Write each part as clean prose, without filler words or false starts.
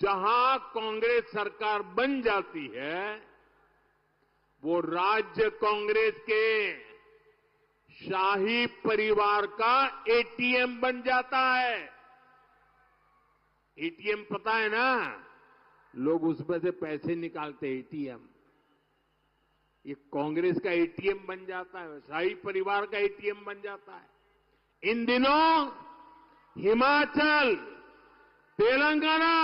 जहां कांग्रेस सरकार बन जाती है वो राज्य कांग्रेस के शाही परिवार का एटीएम बन जाता है। एटीएम पता है ना, लोग उसमें से पैसे निकालते हैं। एटीएम ये कांग्रेस का एटीएम बन जाता है, शाही परिवार का एटीएम बन जाता है। इन दिनों हिमाचल, तेलंगाना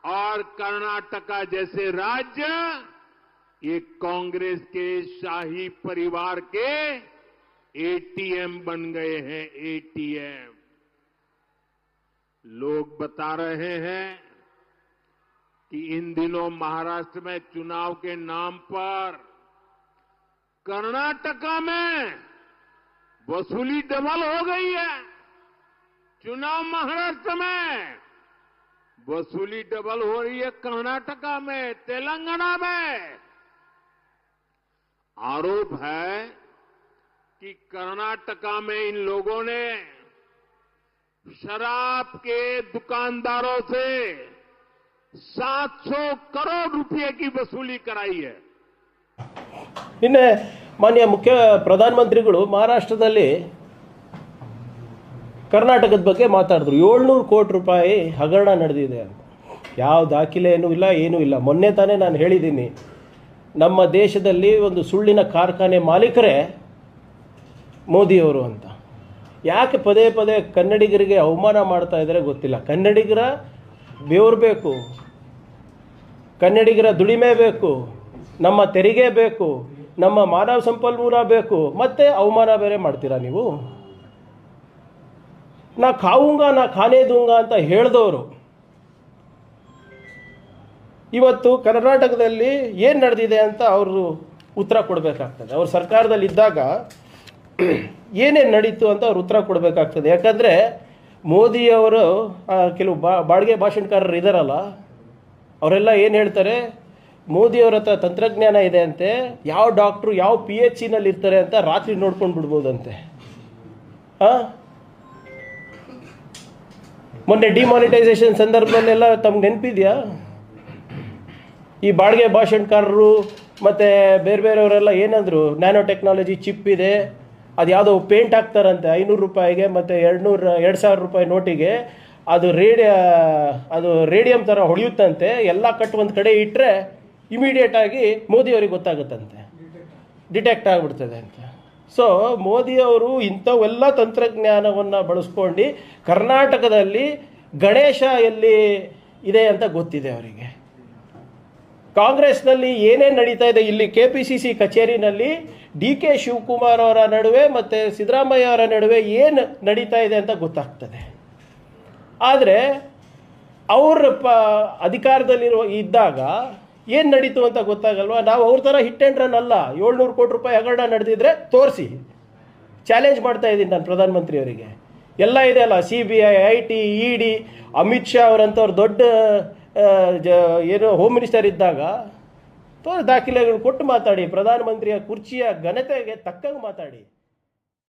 और कर्नाटका जैसे राज्य ये कांग्रेस के शाही परिवार के एटीएम बन गए हैं। एटीएम लोग बता रहे हैं कि इन दिनों महाराष्ट्र में चुनाव के नाम पर कर्नाटका में वसूली डबल हो गई है। चुनाव महाराष्ट्र में, वसूली डबल हो रही है कर्नाटका में, तेलंगाना में। आरोप है कि कर्नाटका में इन लोगों ने शराब के दुकानदारों से 700 करोड़ रुपए की वसूली कराई है। ನಿನ್ನೆ ಮಾನ್ಯ ಪ್ರಧಾನಮಂತ್ರಿಗಳು ಮಹಾರಾಷ್ಟ್ರದಲ್ಲಿ ಕರ್ನಾಟಕದ ಬಗ್ಗೆ ಮಾತಾಡಿದ್ರು. 700 ಕೋಟಿ ರೂಪಾಯಿ ಹಗರಣ ನಡೆದಿದೆ ಅಂತ. ಯಾವ ದಾಖಲೆ ಏನೂ ಇಲ್ಲ. ಮೊನ್ನೆ ತಾನೇ ನಾನು ಹೇಳಿದ್ದೀನಿ, ನಮ್ಮ ದೇಶದಲ್ಲಿ ಒಂದು ಸುಳ್ಳಿನ ಕಾರ್ಖಾನೆ ಮಾಲೀಕರೇ ಮೋದಿಯವರು ಅಂತ. ಯಾಕೆ ಪದೇ ಪದೇ ಕನ್ನಡಿಗರಿಗೆ ಅವಮಾನ ಮಾಡ್ತಾ ಇದ್ದಾರೆ ಗೊತ್ತಿಲ್ಲ. ಕನ್ನಡಿಗರ ಬೆವರು ಬೇಕು, ಕನ್ನಡಿಗರ ದುಡಿಮೆ ಬೇಕು, ನಮ್ಮ ತೆರಿಗೆ ಬೇಕು, ನಮ್ಮ ಮಾನವ ಸಂಪನ್ಮೂಲ ಬೇಕು, ಮತ್ತೆ ಅವಮಾನ ಬೇರೆ ಮಾಡ್ತೀರಾ ನೀವು. ನಾ ಖಾವುಂಗ ನಾ ಖಾನೇ ದೂಂಗ ಅಂತ ಹೇಳಿದವರು ಇವತ್ತು ಕರ್ನಾಟಕದಲ್ಲಿ ಏನು ನಡೆದಿದೆ ಅಂತ ಅವರು ಉತ್ತರ ಕೊಡಬೇಕಾಗ್ತದೆ. ಅವ್ರ ಸರ್ಕಾರದಲ್ಲಿ ಇದ್ದಾಗ ಏನೇನು ನಡೀತು ಅಂತ ಅವ್ರು ಉತ್ತರ ಕೊಡಬೇಕಾಗ್ತದೆ. ಯಾಕಂದರೆ ಮೋದಿಯವರು ಕೆಲವು ಬಾಡಿಗೆ ಭಾಷಣಕಾರರು ಇದ್ದಾರಲ್ಲ, ಅವರೆಲ್ಲ ಏನು ಹೇಳ್ತಾರೆ, ಮೋದಿಯವರ ಹತ್ರ ತಂತ್ರಜ್ಞಾನ ಇದೆ ಅಂತೆ, ಯಾವ ಡಾಕ್ಟ್ರು ಯಾವ PHCನಲ್ಲಿ ಇರ್ತಾರೆ ಅಂತ ರಾತ್ರಿ ನೋಡ್ಕೊಂಡು ಬಿಡ್ಬೋದಂತೆ. ಮೊನ್ನೆ ಡಿಮಾನಿಟೈಸೇಷನ್ ಸಂದರ್ಭದಲ್ಲೆಲ್ಲ ತಮ್ಗೆ ನೆನಪಿದೆಯಾ? ಈ ಬಾಡಿಗೆ ಭಾಷಣಕಾರರು ಮತ್ತು ಬೇರೆಯವರೆಲ್ಲ ಏನಂದರು, ನ್ಯಾನೋ ಟೆಕ್ನಾಲಜಿ ಚಿಪ್ ಇದೆ, ಅದು ಯಾವುದೋ ಪೇಂಟ್ ಹಾಕ್ತಾರಂತೆ 500 ರೂಪಾಯಿಗೆ ಮತ್ತು 2,000 ರೂಪಾಯಿ ನೋಟಿಗೆ, ಅದು ರೇಡಿಯಂ ಥರ ಹೊಳೆಯುತ್ತಂತೆ. ಎಲ್ಲ ಕಟ್ ಒಂದು ಕಡೆ ಇಟ್ಟರೆ ಇಮಿಡಿಯೇಟಾಗಿ ಮೋದಿಯವರಿಗೆ ಗೊತ್ತಾಗುತ್ತಂತೆ, ಡಿಟೆಕ್ಟ್ ಆಗಿಬಿಡ್ತದೆ ಅಂತ. ಸೊ ಮೋದಿಯವರು ಇಂಥವೆಲ್ಲ ತಂತ್ರಜ್ಞಾನವನ್ನು ಬಳಸ್ಕೊಂಡು ಕರ್ನಾಟಕದಲ್ಲಿ ಗಣೇಶ ಎಲ್ಲಿ ಇದೆ ಅಂತ ಗೊತ್ತಿದೆ ಅವರಿಗೆ. ಕಾಂಗ್ರೆಸ್ನಲ್ಲಿ ಏನೇನು ನಡೀತಾ ಇದೆ, ಇಲ್ಲಿ KPCC ಕಚೇರಿನಲ್ಲಿ DK ಶಿವಕುಮಾರ್ ಅವರ ನಡುವೆ ಮತ್ತು ಸಿದ್ದರಾಮಯ್ಯ ಅವರ ನಡುವೆ ಏನು ನಡೀತಾ ಇದೆ ಅಂತ ಗೊತ್ತಾಗ್ತದೆ. ಆದರೆ ಅವ್ರ ಅಧಿಕಾರದಲ್ಲಿ ಇದ್ದಾಗ ಏನು ನಡೀತು ಅಂತ ಗೊತ್ತಾಗಲ್ವಾ? ನಾವು ಅವ್ರ ಥರ ಹಿಟ್ ಆ್ಯಂಡ್ ರನ್ ಅಲ್ಲ. 700 ಕೋಟಿ ರೂಪಾಯಿ ಹಗರಣ ನಡೆದಿದ್ರೆ ತೋರಿಸಿ, ಚಾಲೆಂಜ್ ಮಾಡ್ತಾ ಇದ್ದೀನಿ ನಾನು ಪ್ರಧಾನಮಂತ್ರಿಯವರಿಗೆ. ಎಲ್ಲ ಇದೆ ಅಲ್ಲ, CBI, IT, ED, Amit Shah ಅವರಂಥವ್ರು ದೊಡ್ಡ ಏನು ಹೋಮ್ ಮಿನಿಸ್ಟರ್ ಇದ್ದಾಗ ದಾಖಲೆಗಳು ಕೊಟ್ಟು ಮಾತಾಡಿ, ಪ್ರಧಾನಮಂತ್ರಿಯ ಕುರ್ಚಿಯ ಘನತೆಗೆ ತಕ್ಕಂಗೆ ಮಾತಾಡಿ.